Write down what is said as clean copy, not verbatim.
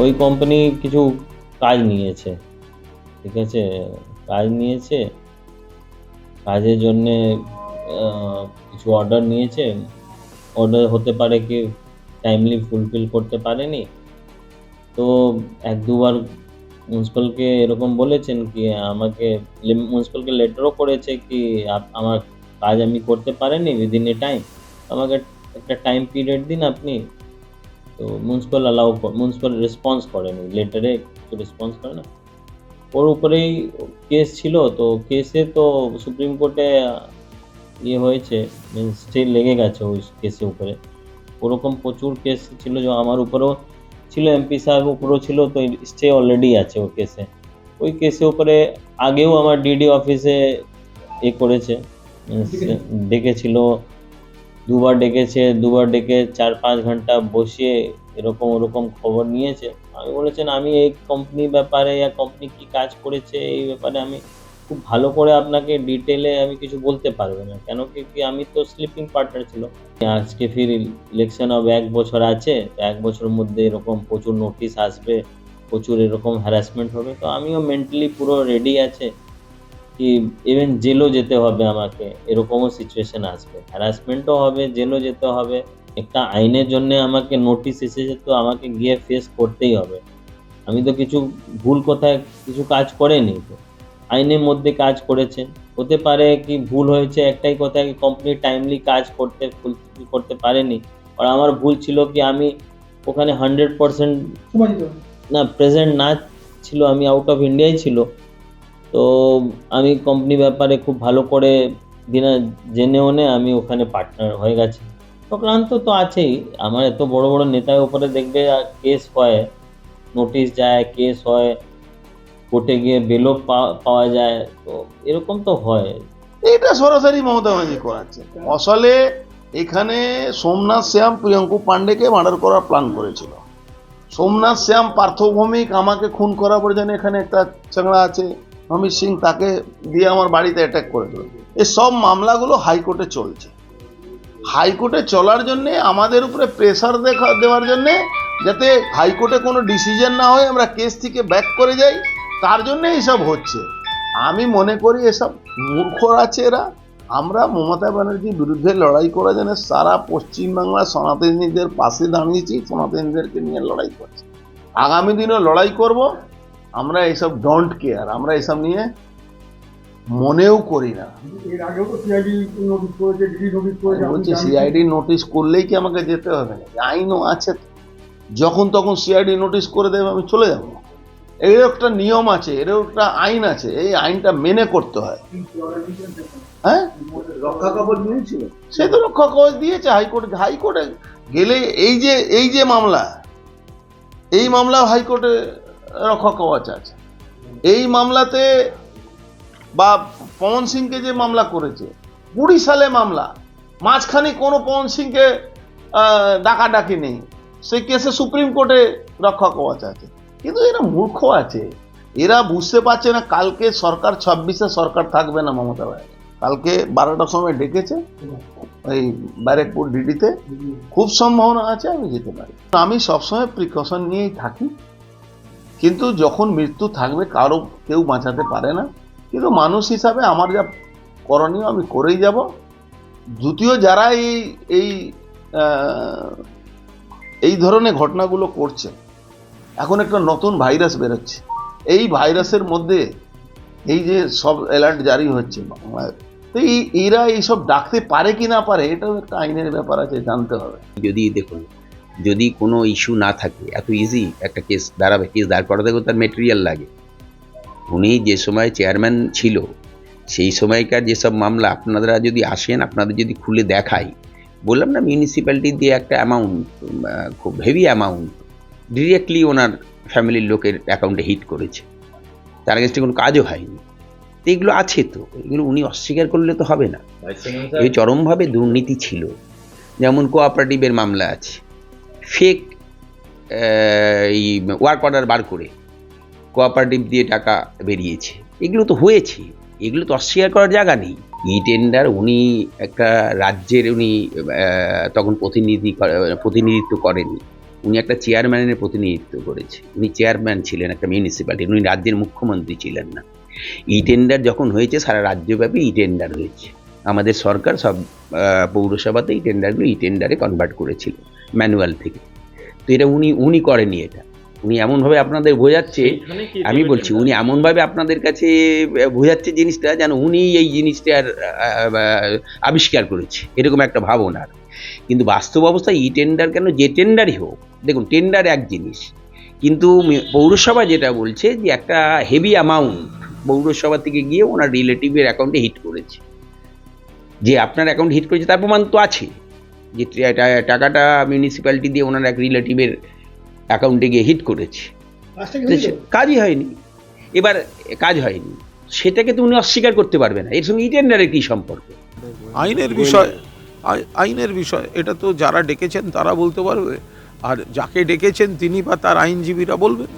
ওই কোম্পানি কিছু কাজ নিয়েছে, ঠিক আছে? কাজ নিয়েছে, কাজের জন্যে কিছু অর্ডার নিয়েছে। অর্ডার হতে পারে কি টাইমলি ফুলফিল করতে পারেনি। তো ১-২ বার প্রিন্সিপালকে এরকম বলেছেন কি আমাকে প্রিন্সিপালকে লেটারও করেছে কি আমার কাজ আমি করতে পারিনি উইদিন এ টাইম। আমাকে একটা টাইম পিরিয়ড দিন আপনি। তো প্রিন্সিপাল রেসপন্স করেনি। লেটারে কিছু রেসপন্স করে না। ওর উপরেই কেস ছিল। তো কেসে তো সুপ্রিম কোর্টে ইয়ে হয়েছে, মিনস স্টে লেগে গেছে ওই কেসের উপরে। ওরকম প্রচুর কেস ছিল যে আমার উপরেও ছিল, এমপি সাহেব উপরেও ছিল, তো স্টে অলরেডি আছে ওর কেসে। ওই কেসের উপরে আগেও আমার ডিডি অফিসে করেছে, ডেকেছিল, দুবার ডেকেছে, দুবার ডেকে ৪-৫ ঘন্টা বসিয়ে এরকম ওরকম খবর নিয়েছে। আমি বলেছেন আমি এই কোম্পানির ব্যাপারে কোম্পানি কি কাজ করেছে এই ব্যাপারে আমি খুব ভালো করে আপনাকে ডিটেলে আমি কিছু বলতে পারবো না, কেন কি আমি তো স্লিপিং পার্টনার ছিল। আজকে ফির ইলেকশন হবে, ১ বছর আছে, তো ১ বছরের মধ্যে এরকম প্রচুর নোটিশ আসবে, প্রচুর এরকম হ্যারাসমেন্ট হবে। তো আমিও মেন্টালি পুরো রেডি আছে কি ইভেন জেলও যেতে হবে আমাকে, এরকমও সিচুয়েশন আসবে, হ্যারাসমেন্টও হবে, জেলও যেতে হবে। একটা আইনের জন্য আমাকে নোটিশ এসেছে, তো আমাকে গিয়ে ফেস করতেই হবে। আমি তো কিছু ভুল কোথায় কিছু কাজ করিনি, তো আইনের মধ্যে কাজ করেছে। হতে পারে কি ভুল হয়েছে একটাই কথা, কি কোম্পানি টাইমলি কাজ ফুলফিল করতে পারেনি। আর আমার ভুল ছিল কি আমি ওখানে 100% না প্রেজেন্ট না ছিল, আমি আউট অফ ইন্ডিয়ায় ছিল। তো আমি কোম্পানি ব্যাপারে খুব ভালো করে জেনেও আমি ওখানে পার্টনার হয়ে গেছি। চক্রান্ত তো আছেই। আমার এত বড় বড় নেতার উপরে দেখবে কেস হয়, নোটিশ যায়, কেস হয়, কোর্টে গিয়ে বেলও পাওয়া যায়। তো এরকম তো হয়। এটা সরাসরি মমতা ব্যানার্জি করাচ্ছে। আসলে এখানে সোমনাথ শ্যাম প্রিয়ঙ্কু পান্ডেকে মার্ডার করার প্ল্যান করেছিল। সোমনাথ শ্যাম পার্থ ভৌমিক আমাকে খুন করার পরে যেন এখানে একটা চাংড়া আছে অমিত সিং, তাকে দিয়ে আমার বাড়িতে অ্যাটাক করেছিল। এই সব মামলাগুলো হাইকোর্টে চলছে। হাইকোর্টে চলার জন্য আমাদের উপরে প্রেসার দেওয়ার জন্য, যাতে হাইকোর্টে কোনো ডিসিশন না হয়, আমরা কেস থেকে ব্যাক করে যাই, তার জন্য এইসব হচ্ছে। আমি মনে করি এসব মূর্খ আছে এরা। আমরা মমতা ব্যানার্জির বিরুদ্ধে লড়াই করার জন্য সারা পশ্চিমবাংলা সনাতনীদের পাশে দাঁড়িয়েছি, সনাতনীদেরকে নিয়ে লড়াই করছি, আগামী দিনও লড়াই করব। আমরা এইসব ডোন্ট কেয়ার, আমরা এসব নিয়ে মনেও করি না। এর আগেও তো সিআইডি নোটিশ করেছে, ডিডি নোটিশ করেছে। বলছি সিআইডি নোটিশ করলেই কি আমাকে যেতে হবে না? আইনও আছে, যখন তখন সিআইডি নোটিশ করে দেবে আমি চলে যাব। এর একটা নিয়ম আছে, এর একটা আইন আছে, এই আইনটা মেনে করতে হয়। হ্যাঁ, রক্ষা কবচ নিয়েছিল, সে তো রক্ষা কবচ দিয়েছে হাইকোর্টে গেলে। এই যে মামলা, এই মামলা হাইকোর্টে রক্ষা কবচ আছে। এই মামলাতে বা পবন সিংকে যে মামলা করেছে ২০ সালে মামলা, মাঝখানে কোনো পবন সিংকে ডাকাডাকি নেই, সেই কেসে সুপ্রিম কোর্টে রক্ষা কবচ আছে। কিন্তু এরা মূর্খ আছে, এরা বুঝতে পারছে না কালকে সরকার ২৬-এ সরকার থাকবে না মমতা ব্যানার্জি। কালকে ১২টার সময় ডেকেছে ওই ব্যারেকপুর ডিডিতে, খুব সম্ভাবনা আছে আমি যেতে পারি। আমি সবসময় প্রিকশন নিয়েই থাকি, কিন্তু যখন মৃত্যু থাকবে কারো কেউ বাঁচাতে পারে না। কিন্তু মানুষ হিসাবে আমার যা করণীয় আমি করেই যাব। দ্বিতীয়, যারা এই ধরনের ঘটনাগুলো করছে, এখন একটা নতুন ভাইরাস বেরোচ্ছে, এই ভাইরাসের মধ্যে এই যে সব অ্যালার্ট জারি হচ্ছে বাংলায়, তো এরা এইসব ডাকতে পারে কি না পারে, এটাও একটা আইনের ব্যাপার আছে, জানতে হবে। যদি দেখুন, যদি কোনো ইস্যু না থাকে এত ইজি একটা কেস দাঁড়াবে, কেস দাঁড় করাতে তার মেটেরিয়াল লাগে। উনি যে সময় চেয়ারম্যান ছিল সেই সময়কার যেসব মামলা আপনারা যদি আসেন, আপনাদের যদি খুলে দেখাই, বললাম না মিউনিসিপ্যালিটি দিয়ে একটা অ্যামাউন্ট, খুব হেভি অ্যামাউন্ট ডিরেক্টলি ওনার ফ্যামিলির লোকের অ্যাকাউন্টে হিট করেছে, তার কাছে কোনো কাজও হয়নি। তো এগুলো আছে, তো এগুলো উনি অস্বীকার করলে তো হবে না। এই চরমভাবে দুর্নীতি ছিল। যেমন কোঅপারেটিভের মামলা আছে, ফেক এই ওয়ার্ক অর্ডার বার করে কোঅপারেটিভ দিয়ে টাকা বেরিয়েছে, এগুলো তো হয়েছে, এগুলো তো অস্বীকার করার জায়গা নেই। ই টেন্ডার উনি একটা রাজ্যের উনি তখন প্রতিনিধিত্ব করেনি, উনি একটা চেয়ারম্যানের প্রতিনিধিত্ব করেছে, উনি চেয়ারম্যান ছিলেন একটা মিউনিসিপ্যালিটি, উনি রাজ্যের মুখ্যমন্ত্রী ছিলেন না। ই টেন্ডার যখন হয়েছে সারা রাজ্যব্যাপী ই টেন্ডার হয়েছে, আমাদের সরকার সব পৌরসভাতে এই টেন্ডারগুলো ই টেন্ডারে কনভার্ট করেছিল ম্যানুয়াল থেকে। তো এটা উনি করেনি, এটা উনি এমনভাবে আপনাদের বোঝাচ্ছে, আমি বলছি উনি এমনভাবে আপনাদের কাছে বোঝাচ্ছে জিনিসটা যেন উনি এই জিনিসটার আবিষ্কার করেছে, এরকম একটা ভাবনার। কিন্তু বাস্তব অবস্থায় ই টেন্ডার কেন, যে টেন্ডারই হোক, দেখুন টেন্ডার এক জিনিস, কিন্তু পৌরসভা যেটা বলছে যে একটা হেভি অ্যামাউন্ট পৌরসভা থেকে গিয়ে ওনার রিলেটিভের অ্যাকাউন্টে হিট করেছে, যে আপনার অ্যাকাউন্ট হিট করেছে তার প্রমাণ তো আছে, যে টাকাটা মিউনিসিপ্যালিটি দিয়ে ওনার এক রিলেটিভের অ্যাকাউন্টে গিয়ে হিট করেছে, কাজই হয়নি। এবার কাজ হয়নি সেটাকে তো উনি অস্বীকার করতে পারবে না, এর সঙ্গে ই টেন্ডারের কী সম্পর্ক? আইনের বিষয় এটা তো যারা ডেকেছেন তারা বলতে পারবে, আর যাকে ডেকেছেন তিনি বা তার আইনজীবীরা বলবেন।